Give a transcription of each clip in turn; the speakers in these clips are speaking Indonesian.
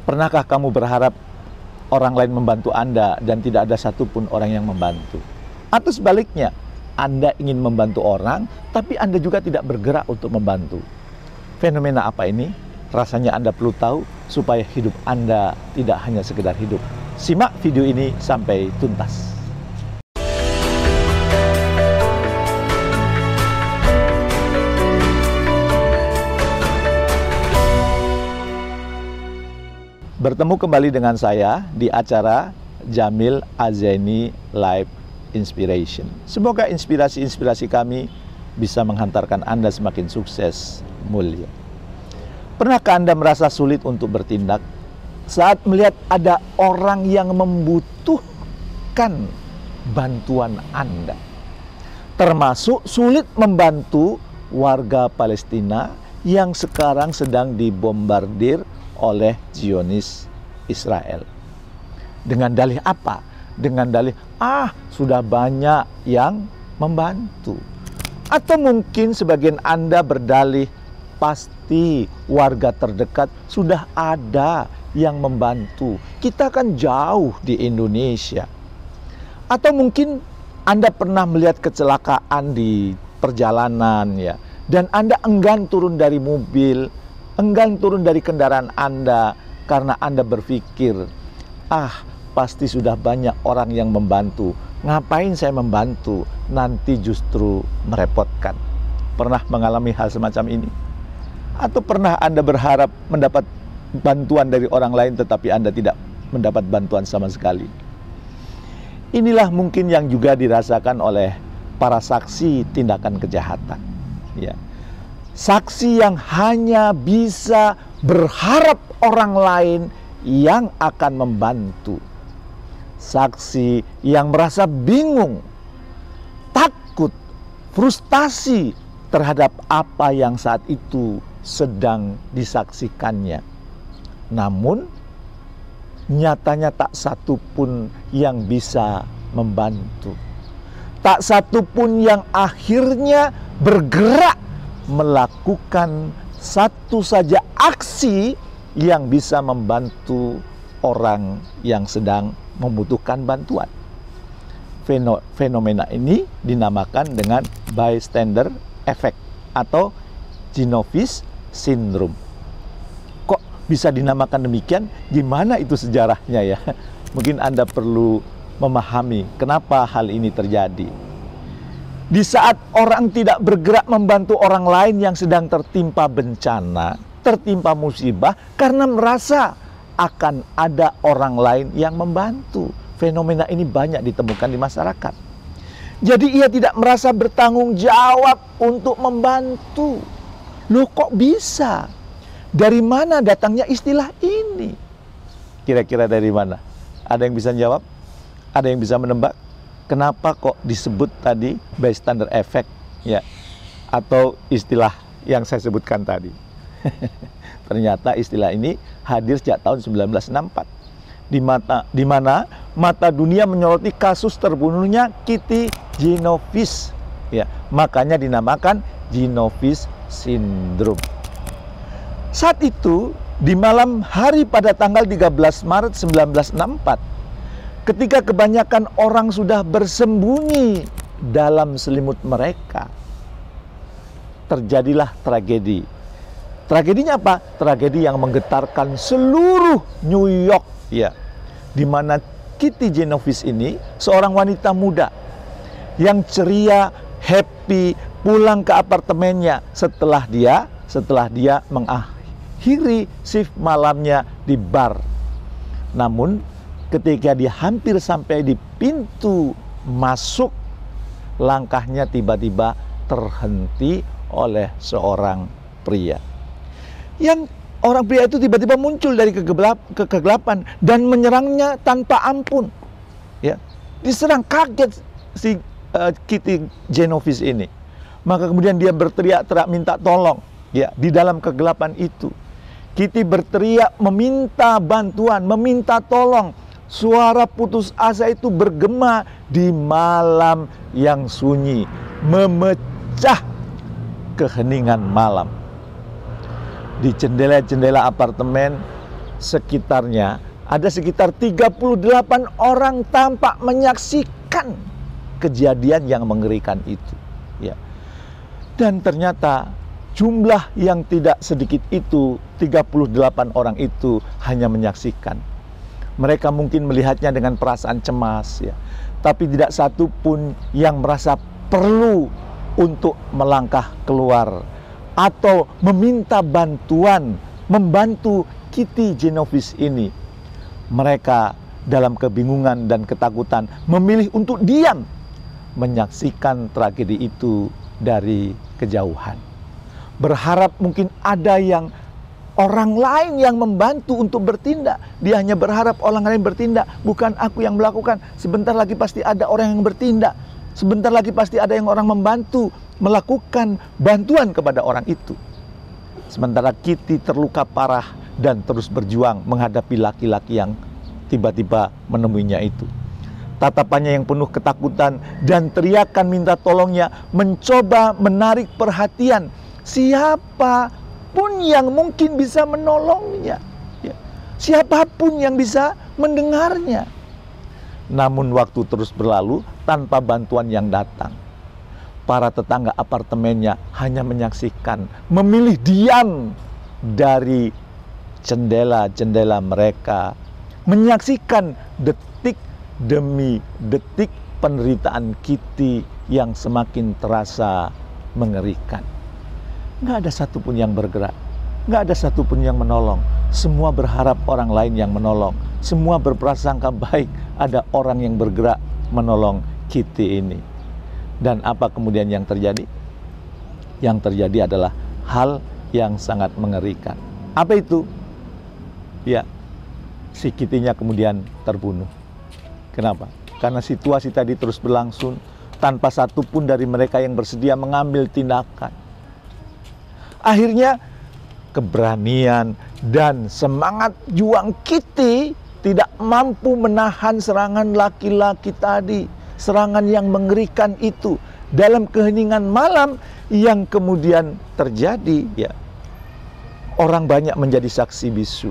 Pernahkah kamu berharap orang lain membantu Anda dan tidak ada satupun orang yang membantu? Atau sebaliknya, Anda ingin membantu orang, tapi Anda juga tidak bergerak untuk membantu. Fenomena apa ini? Rasanya Anda perlu tahu supaya hidup Anda tidak hanya sekedar hidup. Simak video ini sampai tuntas. Bertemu kembali dengan saya di acara Jamil Azaini Live Inspiration. Semoga inspirasi-inspirasi kami bisa menghantarkan Anda semakin sukses, mulia. Pernahkah Anda merasa sulit untuk bertindak saat melihat ada orang yang membutuhkan bantuan Anda? Termasuk sulit membantu warga Palestina yang sekarang sedang dibombardir oleh Zionis Israel. Dengan dalih apa? Dengan dalih, sudah banyak yang membantu. Atau mungkin sebagian Anda berdalih, pasti warga terdekat sudah ada yang membantu. Kita kan jauh di Indonesia. Atau mungkin Anda pernah melihat kecelakaan di perjalanan ya, dan Anda enggan turun dari mobil, enggan turun dari kendaraan Anda karena Anda berpikir, pasti sudah banyak orang yang membantu. Ngapain saya membantu? Nanti justru merepotkan. Pernah mengalami hal semacam ini? Atau pernah Anda berharap mendapat bantuan dari orang lain tetapi Anda tidak mendapat bantuan sama sekali? Inilah mungkin yang juga dirasakan oleh para saksi tindakan kejahatan. Ya. Saksi yang hanya bisa berharap orang lain yang akan membantu. Saksi yang merasa bingung, takut, frustasi terhadap apa yang saat itu sedang disaksikannya. Namun, nyatanya tak satu pun yang bisa membantu. Tak satu pun yang akhirnya bergerak melakukan satu saja aksi yang bisa membantu orang yang sedang membutuhkan bantuan. Fenomena ini dinamakan dengan bystander effect atau Genovis syndrome. Kok bisa dinamakan demikian? Gimana itu sejarahnya ya? Mungkin Anda perlu memahami kenapa hal ini terjadi. Di saat orang tidak bergerak membantu orang lain yang sedang tertimpa bencana, tertimpa musibah, karena merasa akan ada orang lain yang membantu. Fenomena ini banyak ditemukan di masyarakat. Jadi ia tidak merasa bertanggung jawab untuk membantu. Loh, kok bisa? Dari mana datangnya istilah ini? Kira-kira dari mana? Ada yang bisa jawab? Ada yang bisa menebak? Kenapa kok disebut tadi bystander effect ya, atau istilah yang saya sebutkan tadi? Ternyata istilah ini hadir sejak tahun 1964 di mana mata dunia menyoroti kasus terbunuhnya Kitty Genovis ya, makanya dinamakan Genovis syndrome. Saat itu di malam hari pada tanggal 13 Maret 1964, ketika kebanyakan orang sudah bersembunyi dalam selimut mereka, terjadilah tragedi. Tragedinya apa? Tragedi yang menggetarkan seluruh New York, ya, di mana Kitty Genovis ini seorang wanita muda yang ceria, happy, pulang ke apartemennya setelah dia mengakhiri shift malamnya di bar. Namun ketika dia hampir sampai di pintu masuk, langkahnya tiba-tiba terhenti oleh seorang pria. Yang orang pria itu tiba-tiba muncul dari kegelapan dan menyerangnya tanpa ampun. Ya, diserang, kaget si Kitty Genovis ini. Maka kemudian dia berteriak-teriak minta tolong. Ya, di dalam kegelapan itu, Kitty berteriak meminta bantuan, meminta tolong. Suara putus asa itu bergema di malam yang sunyi, memecah keheningan malam. Di jendela-jendela apartemen sekitarnya ada sekitar 38 orang tampak menyaksikan kejadian yang mengerikan itu. Ya. Dan ternyata jumlah yang tidak sedikit itu, 38 orang itu hanya menyaksikan. Mereka mungkin melihatnya dengan perasaan cemas, ya. Tapi tidak satu pun yang merasa perlu untuk melangkah keluar atau meminta bantuan, membantu Kitty Genovese ini. Mereka dalam kebingungan dan ketakutan memilih untuk diam, menyaksikan tragedi itu dari kejauhan. Berharap mungkin ada yang orang lain yang membantu untuk bertindak. Dia hanya berharap orang lain bertindak, bukan aku yang melakukan. Sebentar lagi pasti ada orang yang bertindak. Sebentar lagi pasti ada yang orang membantu melakukan bantuan kepada orang itu. Sementara Kitty terluka parah dan terus berjuang menghadapi laki-laki yang tiba-tiba menemuinya itu. Tatapannya yang penuh ketakutan dan teriakan minta tolongnya mencoba menarik perhatian siapapun yang mungkin bisa menolongnya, ya. Siapapun yang bisa mendengarnya. Namun waktu terus berlalu tanpa bantuan yang datang. Para tetangga apartemennya hanya menyaksikan, memilih diam dari jendela-jendela mereka, menyaksikan detik demi detik penderitaan Kitty yang semakin terasa mengerikan. Nggak ada satupun yang bergerak, nggak ada satupun yang menolong. Semua berharap orang lain yang menolong. Semua berprasangka baik ada orang yang bergerak menolong Kitty ini. Dan apa kemudian yang terjadi? Yang terjadi adalah hal yang sangat mengerikan. Apa itu? Ya, si Kitty-nya kemudian terbunuh. Kenapa? Karena situasi tadi terus berlangsung tanpa satupun dari mereka yang bersedia mengambil tindakan. Akhirnya keberanian dan semangat juang Kitty tidak mampu menahan serangan laki-laki tadi, serangan yang mengerikan itu dalam keheningan malam yang kemudian terjadi. Ya, orang banyak menjadi saksi bisu.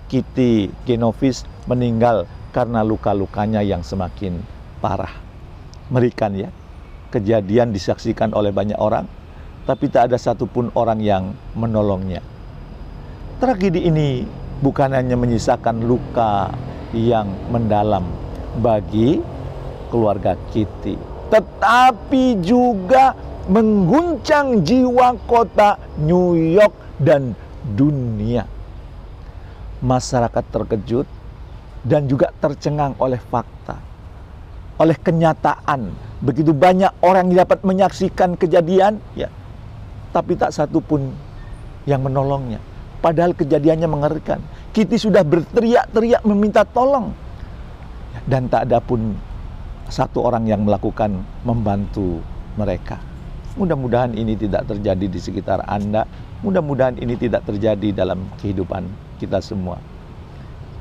Kitty Genovese meninggal karena luka-lukanya yang semakin parah. Mengerikan, ya. Kejadian disaksikan oleh banyak orang, tapi tak ada satupun orang yang menolongnya. Tragedi ini bukan hanya menyisakan luka yang mendalam bagi keluarga Kitty, tetapi juga mengguncang jiwa kota New York dan dunia. Masyarakat terkejut dan juga tercengang oleh fakta, oleh kenyataan. Begitu banyak orang yang dapat menyaksikan kejadian, ya, tapi tak satu pun yang menolongnya. Padahal kejadiannya mengerikan. Kitty sudah berteriak-teriak meminta tolong, dan tak ada pun satu orang yang melakukan membantu mereka. Mudah-mudahan ini tidak terjadi di sekitar Anda. Mudah-mudahan ini tidak terjadi dalam kehidupan kita semua.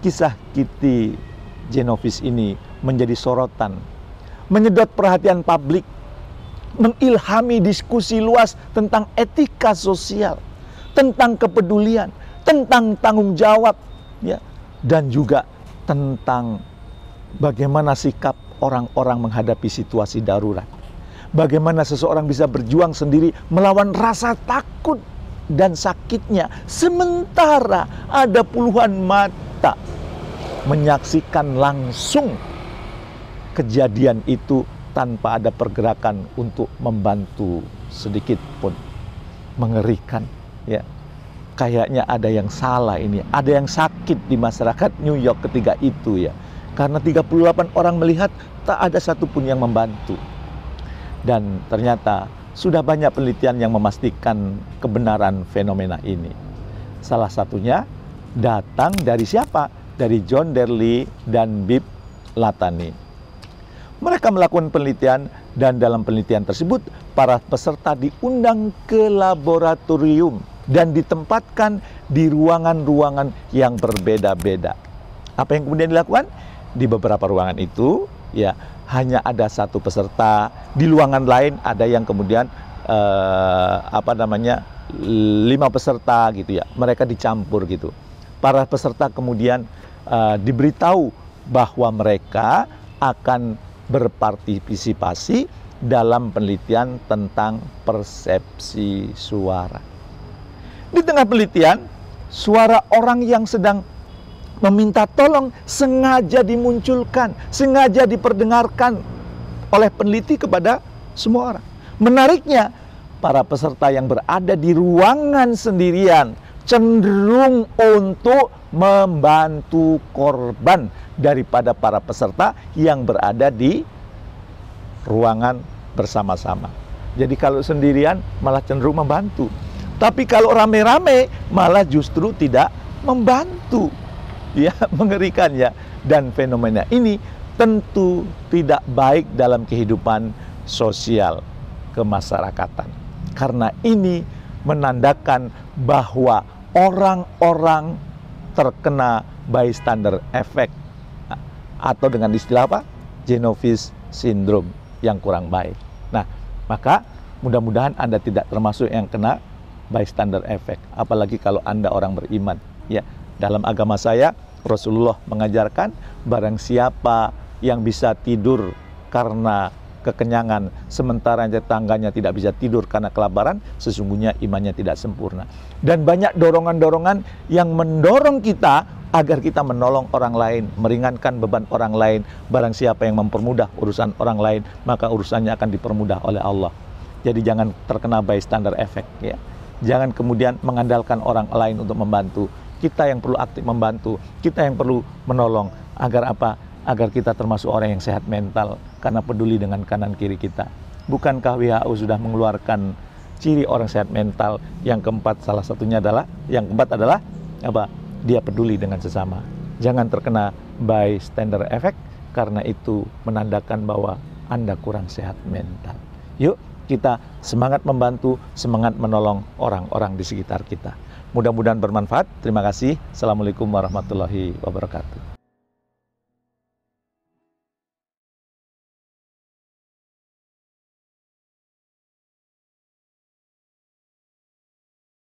Kisah Kitty Genovese ini menjadi sorotan, menyedot perhatian publik, mengilhami diskusi luas tentang etika sosial, tentang kepedulian, tentang tanggung jawab, ya, dan juga tentang bagaimana sikap orang-orang menghadapi situasi darurat. Bagaimana seseorang bisa berjuang sendiri melawan rasa takut dan sakitnya, sementara ada puluhan mata menyaksikan langsung kejadian itu tanpa ada pergerakan untuk membantu sedikit pun. Mengerikan, ya. Kayaknya ada yang salah ini, ada yang sakit di masyarakat New York ketika itu, ya. Karena 38 orang melihat tak ada satupun yang membantu. Dan ternyata sudah banyak penelitian yang memastikan kebenaran fenomena ini. Salah satunya datang dari siapa? Dari John Darley dan Bibb Latané. Mereka melakukan penelitian, dan dalam penelitian tersebut para peserta diundang ke laboratorium dan ditempatkan di ruangan-ruangan yang berbeda-beda. Apa yang kemudian dilakukan? Di beberapa ruangan itu, ya, hanya ada satu peserta. Di ruangan lain ada yang kemudian 5 peserta gitu, ya. Mereka dicampur gitu. para peserta kemudian diberitahu bahwa mereka akan berpartisipasi dalam penelitian tentang persepsi suara. Di tengah penelitian, suara orang yang sedang meminta tolong sengaja dimunculkan, sengaja diperdengarkan oleh peneliti kepada semua orang. Menariknya, para peserta yang berada di ruangan sendirian cenderung untuk membantu korban daripada para peserta yang berada di ruangan bersama-sama. Jadi kalau sendirian malah cenderung membantu. Tapi kalau rame-rame malah justru tidak membantu. Ya, mengerikan ya. Dan fenomena ini tentu tidak baik dalam kehidupan sosial kemasyarakatan. Karena ini menandakan bahwa orang-orang terkena bystander effect atau dengan istilah apa? Genovis syndrome yang kurang baik. Nah, maka mudah-mudahan Anda tidak termasuk yang kena bystander effect, apalagi kalau Anda orang beriman. Ya, dalam agama saya Rasulullah mengajarkan barang siapa yang bisa tidur karena kekenyangan sementara tetangganya tidak bisa tidur karena kelaparan, sesungguhnya imannya tidak sempurna. Dan banyak dorongan-dorongan yang mendorong kita agar kita menolong orang lain, meringankan beban orang lain. Barang siapa yang mempermudah urusan orang lain, maka urusannya akan dipermudah oleh Allah. Jadi jangan terkena bystander effect, ya. Jangan kemudian mengandalkan orang lain untuk membantu. Kita yang perlu aktif membantu, kita yang perlu menolong. Agar apa? Agar kita termasuk orang yang sehat mental, karena peduli dengan kanan kiri kita. Bukankah WHO sudah mengeluarkan ciri orang sehat mental yang keempat, salah satunya adalah, yang keempat adalah apa? Dia peduli dengan sesama. Jangan terkena bystander effect, karena itu menandakan bahwa Anda kurang sehat mental. Yuk, kita semangat membantu, semangat menolong orang-orang di sekitar kita. Mudah-mudahan bermanfaat. Terima kasih. Assalamualaikum warahmatullahi wabarakatuh.